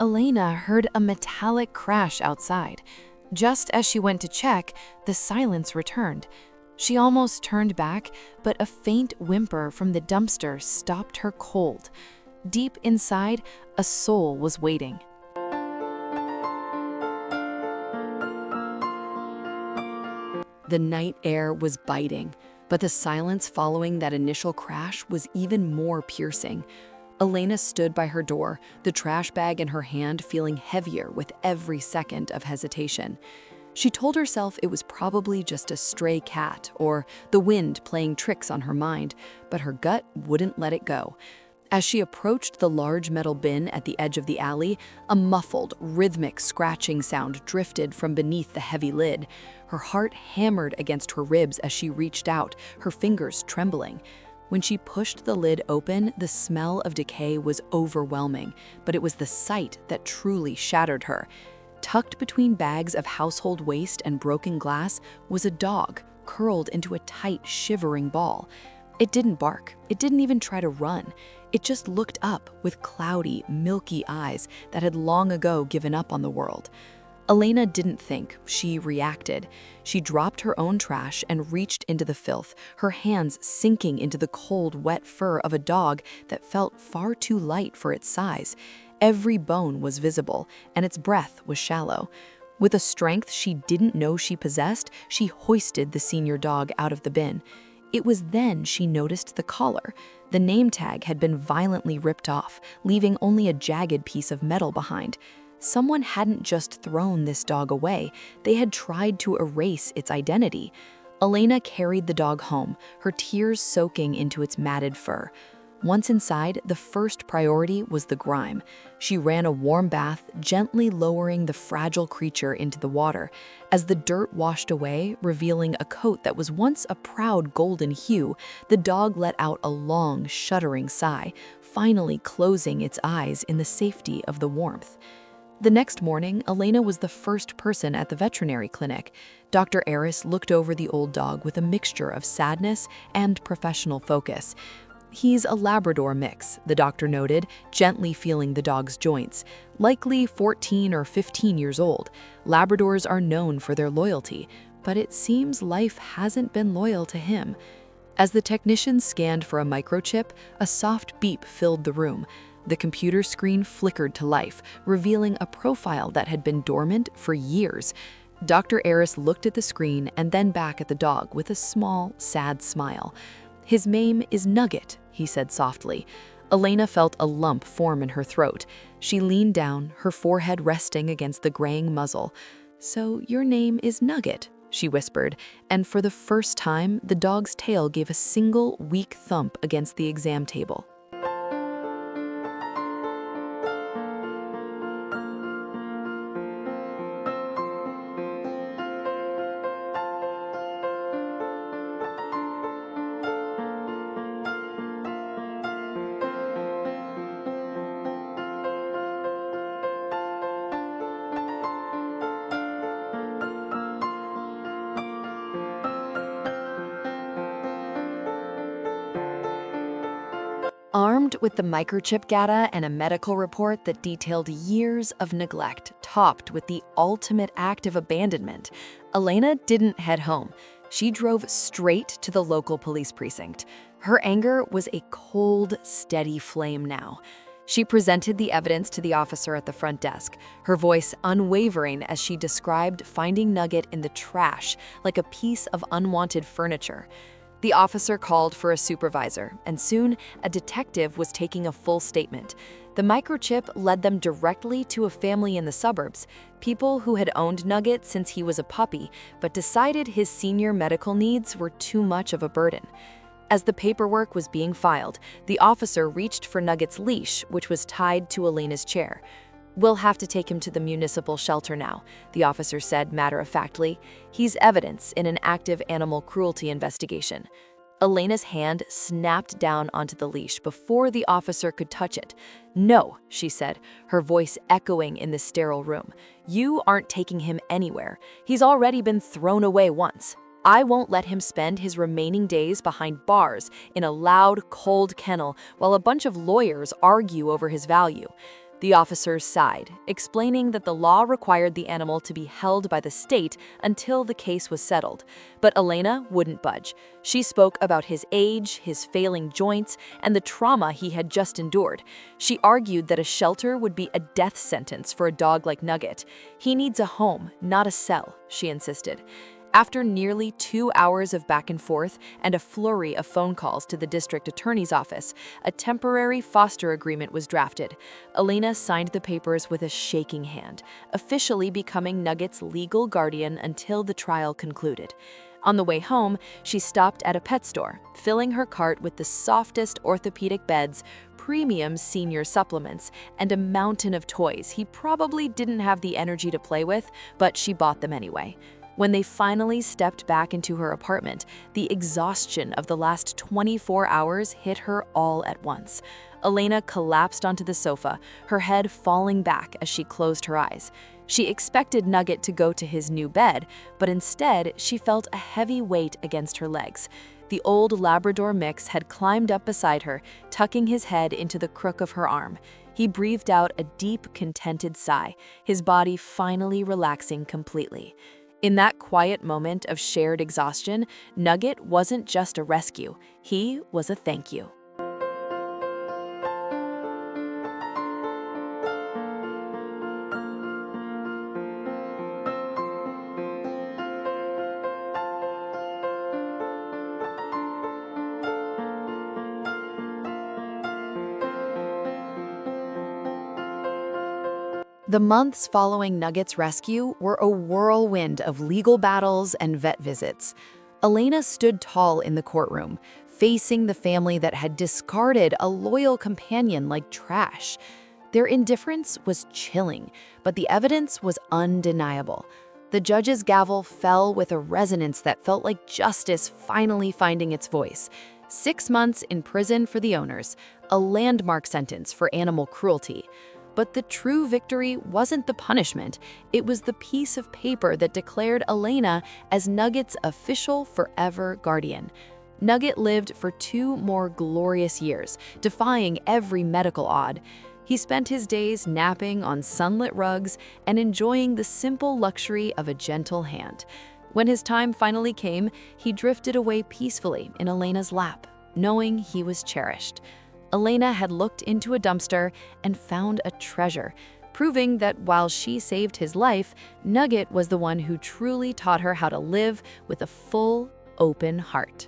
Elena heard a metallic crash outside. Just as she went to check, the silence returned. She almost turned back, but a faint whimper from the dumpster stopped her cold. Deep inside, a soul was waiting. The night air was biting, but the silence following that initial crash was even more piercing. Elena stood by her door, the trash bag in her hand feeling heavier with every second of hesitation. She told herself it was probably just a stray cat or the wind playing tricks on her mind, but her gut wouldn't let it go. As she approached the large metal bin at the edge of the alley, a muffled, rhythmic scratching sound drifted from beneath the heavy lid. Her heart hammered against her ribs as she reached out, her fingers trembling. When she pushed the lid open, the smell of decay was overwhelming, but it was the sight that truly shattered her. Tucked between bags of household waste and broken glass was a dog, curled into a tight, shivering ball. It didn't bark. It didn't even try to run. It just looked up with cloudy, milky eyes that had long ago given up on the world. Elena didn't think, she reacted. She dropped her own trash and reached into the filth, her hands sinking into the cold, wet fur of a dog that felt far too light for its size. Every bone was visible, and its breath was shallow. With a strength she didn't know she possessed, she hoisted the senior dog out of the bin. It was then she noticed the collar. The name tag had been violently ripped off, leaving only a jagged piece of metal behind. Someone hadn't just thrown this dog away, they had tried to erase its identity. Elena carried the dog home, her tears soaking into its matted fur. Once inside, the first priority was the grime. She ran a warm bath, gently lowering the fragile creature into the water. As the dirt washed away, revealing a coat that was once a proud golden hue, the dog let out a long, shuddering sigh, finally closing its eyes in the safety of the warmth. The next morning, Elena was the first person at the veterinary clinic. Dr. Aris looked over the old dog with a mixture of sadness and professional focus. "He's a Labrador mix," the doctor noted, gently feeling the dog's joints. "Likely 14 or 15 years old. Labradors are known for their loyalty, but it seems life hasn't been loyal to him." As the technician scanned for a microchip, a soft beep filled the room. The computer screen flickered to life, revealing a profile that had been dormant for years. Dr. Aris looked at the screen and then back at the dog with a small, sad smile. "His name is Nugget," he said softly. Elena felt a lump form in her throat. She leaned down, her forehead resting against the graying muzzle. "So your name is Nugget," she whispered, and for the first time, the dog's tail gave a single, weak thump against the exam table. Armed with the microchip data and a medical report that detailed years of neglect, topped with the ultimate act of abandonment, Elena didn't head home. She drove straight to the local police precinct. Her anger was a cold, steady flame now. She presented the evidence to the officer at the front desk, her voice unwavering as she described finding Nugget in the trash like a piece of unwanted furniture. The officer called for a supervisor, and soon a detective was taking a full statement. The microchip led them directly to a family in the suburbs, people who had owned Nugget since he was a puppy, but decided his senior medical needs were too much of a burden. As the paperwork was being filed, the officer reached for Nugget's leash, which was tied to Elena's chair. "We'll have to take him to the municipal shelter now," the officer said matter-of-factly. "He's evidence in an active animal cruelty investigation." Elena's hand snapped down onto the leash before the officer could touch it. "No," she said, her voice echoing in the sterile room. "You aren't taking him anywhere. He's already been thrown away once. I won't let him spend his remaining days behind bars in a loud, cold kennel while a bunch of lawyers argue over his value." The officers sighed, explaining that the law required the animal to be held by the state until the case was settled. But Elena wouldn't budge. She spoke about his age, his failing joints, and the trauma he had just endured. She argued that a shelter would be a death sentence for a dog like Nugget. He needs a home, not a cell, she insisted. After nearly 2 hours of back and forth and a flurry of phone calls to the district attorney's office, a temporary foster agreement was drafted. Elena signed the papers with a shaking hand, officially becoming Nugget's legal guardian until the trial concluded. On the way home, she stopped at a pet store, filling her cart with the softest orthopedic beds, premium senior supplements, and a mountain of toys he probably didn't have the energy to play with, but she bought them anyway. When they finally stepped back into her apartment, the exhaustion of the last 24 hours hit her all at once. Elena collapsed onto the sofa, her head falling back as she closed her eyes. She expected Nugget to go to his new bed, but instead she felt a heavy weight against her legs. The old Labrador mix had climbed up beside her, tucking his head into the crook of her arm. He breathed out a deep, contented sigh, his body finally relaxing completely. In that quiet moment of shared exhaustion, Nugget wasn't just a rescue, he was a thank you. The months following Nugget's rescue were a whirlwind of legal battles and vet visits. Elena stood tall in the courtroom, facing the family that had discarded a loyal companion like trash. Their indifference was chilling, but the evidence was undeniable. The judge's gavel fell with a resonance that felt like justice finally finding its voice. 6 months in prison for the owners, a landmark sentence for animal cruelty. But the true victory wasn't the punishment, it was the piece of paper that declared Elena as Nugget's official forever guardian. Nugget lived for 2 more glorious years, defying every medical odd. He spent his days napping on sunlit rugs and enjoying the simple luxury of a gentle hand. When his time finally came, he drifted away peacefully in Elena's lap, knowing he was cherished. Elena had looked into a dumpster and found a treasure, proving that while she saved his life, Nugget was the one who truly taught her how to live with a full, open heart.